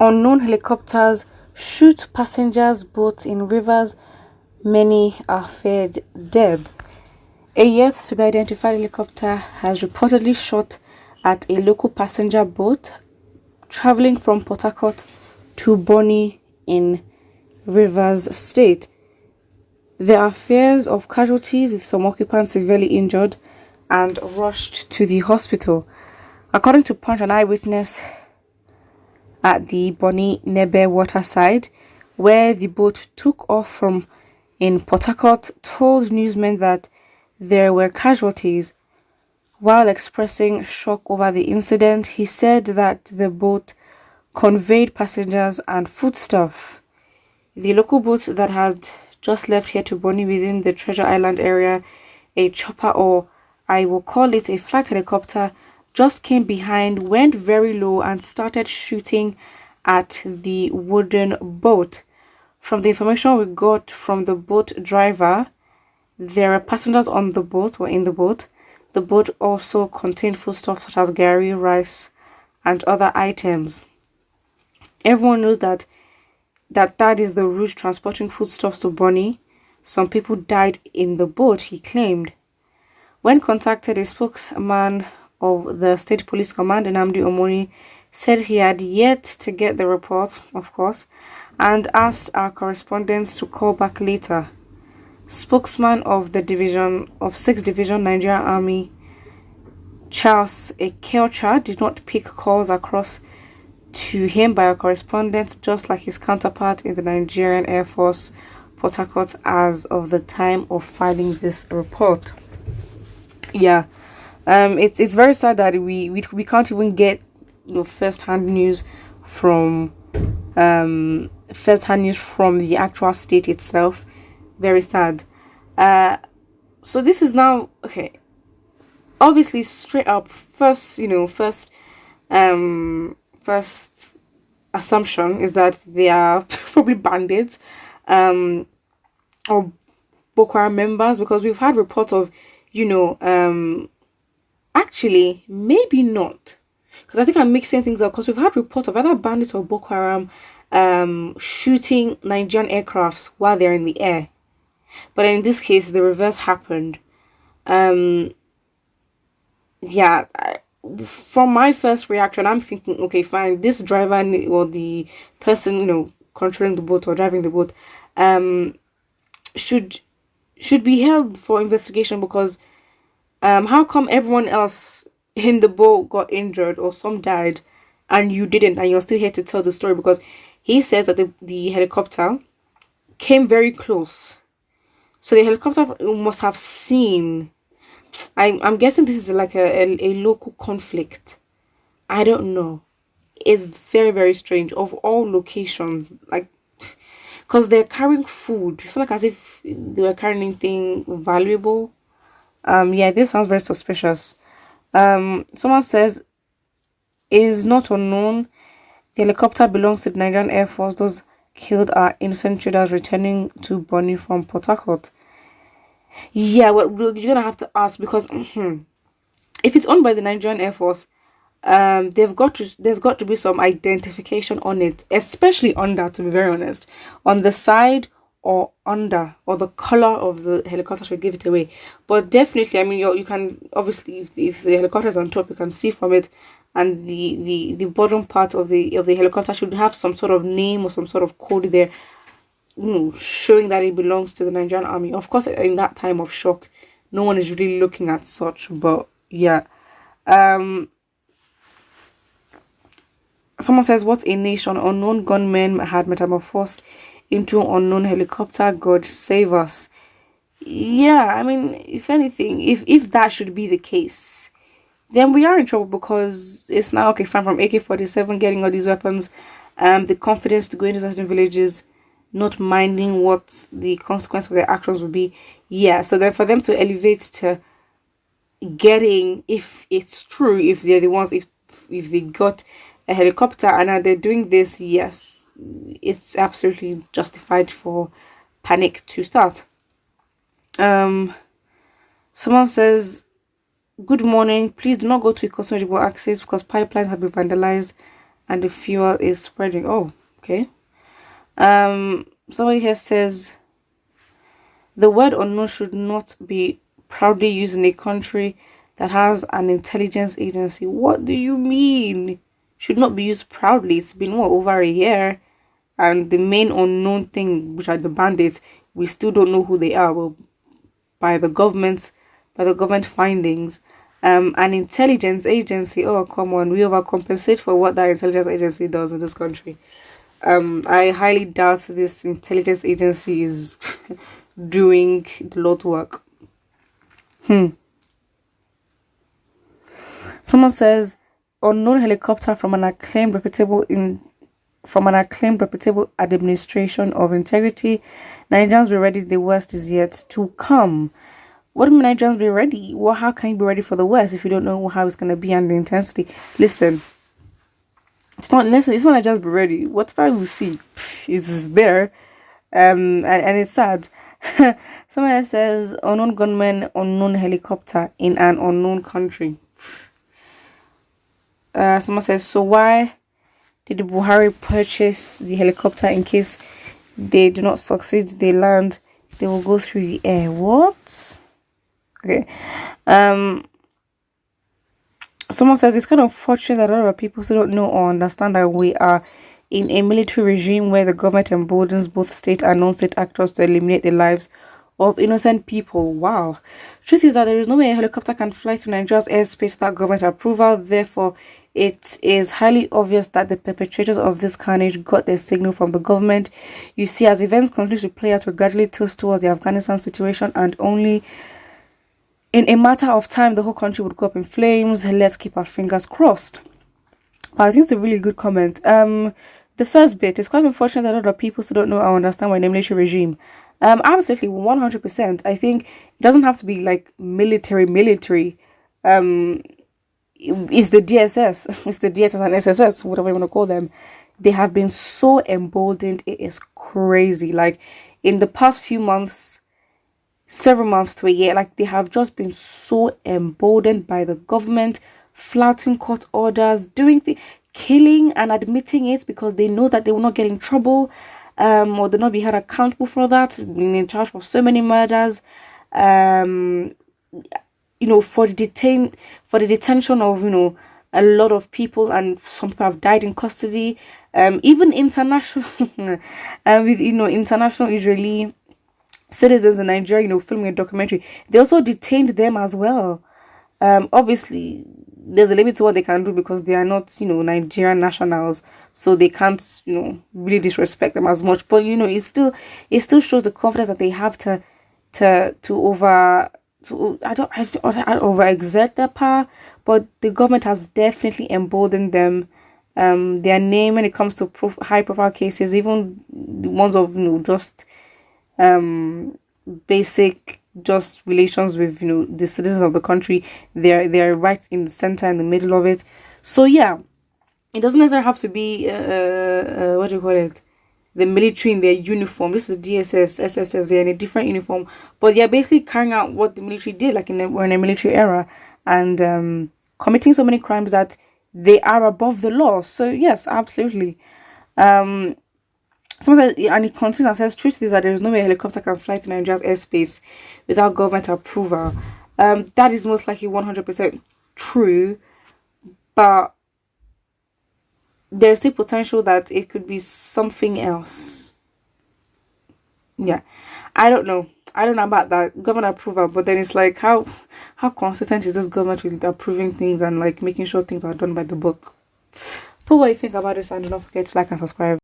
Unknown helicopters shoot passengers boats in rivers. Many are feared dead. A yet to be identified helicopter has reportedly shot at a local passenger boat traveling from Port Harcourt to Bonny in Rivers State. There are fears of casualties, with some occupants severely injured and rushed to the hospital. According to Punch, an eyewitness at the Bonny Nebe waterside, where the boat took off from in Port Harcourt, told newsmen that there were casualties. While expressing shock over the incident, he said that the boat conveyed passengers and foodstuff. The local boat that had just left here to Bonny within the Treasure Island area, a chopper, or I will call it a flight helicopter, just came behind, went very low and started shooting at the wooden boat. From the information we got from the boat driver, there are passengers on the boat or in the boat. The boat also contained foodstuffs such as gari, rice, and other items. Everyone knows that is the route transporting foodstuffs to Bonny. Some people died in the boat, he claimed. When contacted, a spokesman of the State Police Command, Nnamdi Omoni, said he had yet to get the report, of course, and asked our correspondents to call back later. Spokesman of the 6th Division Nigerian Army, Charles Ekeocha, did not pick calls across to him by our correspondents, just like his counterpart in the Nigerian Air Force, Port Harcourt, as of the time of filing this report. Yeah, it's very sad that we can't even get first-hand news from the actual state itself. Very sad. So this is now okay. Obviously, straight up, first assumption is that they are probably bandits, or Boko Haram members, because we've had reports of, actually maybe not, because I think I'm mixing things up, because we've had reports of either bandits or Boko Haram shooting Nigerian aircrafts while they're in the air. But in this case, the reverse happened. From my first reaction, I'm thinking, okay, fine, this driver or the person, controlling the boat or driving the boat, should be held for investigation, because how come everyone else in the boat got injured or some died and you didn't, and you're still here to tell the story? Because he says that the helicopter came very close. So the helicopter must have seen. I'm guessing this is like a local conflict. I don't know. It's very, very strange. Of all locations, like, because they're carrying food. It's not like as if they were carrying anything valuable. This sounds very suspicious. Someone says, is not unknown. The helicopter belongs to the Nigerian Air Force. Those killed are innocent traders returning to Bonny from Port Harcourt. Yeah, well, you're gonna have to ask, because if it's owned by the Nigerian Air Force, there's got to be some identification on it, especially under, to be very honest, on the side or under, or the color of the helicopter should give it away. But definitely, I mean, you can obviously, if the helicopter is on top, you can see from it, and the bottom part of the helicopter should have some sort of name or some sort of code there, showing that it belongs to the Nigerian Army. Of course, in that time of shock, no one is really looking at such, but yeah. Someone says, what a nation. Unknown gunmen had metamorphosed into unknown helicopter. God save us. Yeah, I mean, if anything, if that should be the case, then we are in trouble, because it's now, okay, fine, from AK-47 getting all these weapons, the confidence to go into certain villages, not minding what the consequence of their actions would be. Yeah, so then for them to elevate to getting, if it's true, if they're the ones, if they got a helicopter and they're doing this, yes, it's absolutely justified for panic to start. Someone says, good morning, please do not go to a access, because pipelines have been vandalized and the fuel is spreading. Oh, okay. Somebody here says the word unknown should not be proudly used in a country that has an intelligence agency. What do you mean? Should not be used proudly. It's been what, over a year, and the main unknown thing, which are the bandits, we still don't know who they are. Well, by the government findings, an intelligence agency. Oh, come on, we overcompensate for what that intelligence agency does in this country. I highly doubt this intelligence agency is doing the Lord's work. Someone says unknown helicopter from an acclaimed reputable administration of integrity. Nigerians be ready, the worst is yet to come. What do Nigerians be ready? Well, how can you be ready for the worst if you don't know how it's gonna be and the intensity? Listen, it's not Nigerians be ready. Whatever we see, it's there. And it's sad. Someone says unknown gunman, unknown helicopter in an unknown country. Someone says, so why did the Buhari purchase the helicopter in case they do not succeed, they land, they will go through the air? What? Okay. Someone says it's kind of fortunate that a lot of people still don't know or understand that we are in a military regime where the government emboldens both state and non-state actors to eliminate the lives of innocent people. Wow. Truth is that there is no way a helicopter can fly through Nigeria's airspace without government approval. Therefore, it is highly obvious that the perpetrators of this carnage got their signal from the government. You see, as events continue to play out, we gradually tilt towards the Afghanistan situation, and only in a matter of time, the whole country would go up in flames. Let's keep our fingers crossed. I think it's a really good comment. The first bit is quite unfortunate that a lot of people still don't know or understand we're in a military regime. Absolutely, 100%. I think it doesn't have to be like military. It's the DSS, it's the DSS and SSS, whatever you want to call them. They have been so emboldened. It is crazy. Like in the past few months, several months to a year, like they have just been so emboldened by the government, flouting court orders, doing things, killing and admitting it because they know that they will not get in trouble, or they'll not be held accountable for that, being in charge for so many murders, for the detention of, a lot of people, and some people have died in custody, even international, with, international Israeli citizens in Nigeria, filming a documentary. They also detained them as well. Obviously, there's a limit to what they can do because they are not, Nigerian nationals, so they can't, really disrespect them as much. But it still shows the confidence that they have to overexert their power. But the government has definitely emboldened them. Their name when it comes to high profile cases, even the ones of just basic just relations with the citizens of the country, they're right in the center, in the middle of it. So yeah, it doesn't necessarily have to be what do you call it, the military in their uniform. This is DSS, SSS, they're in a different uniform, but they're basically carrying out what the military did, like we're in a military era, and committing so many crimes that they are above the law. So yes, absolutely. Someone says, and it continues and says, truth is that there is no way a helicopter can fly through Nigeria's airspace without government approval. That is most likely 100% true, but there's still potential that it could be something else. Yeah, I don't know about that government approval, but then it's like how consistent is this government with approving things and like making sure things are done by the book? Put what you think about this, and do not forget to like and subscribe.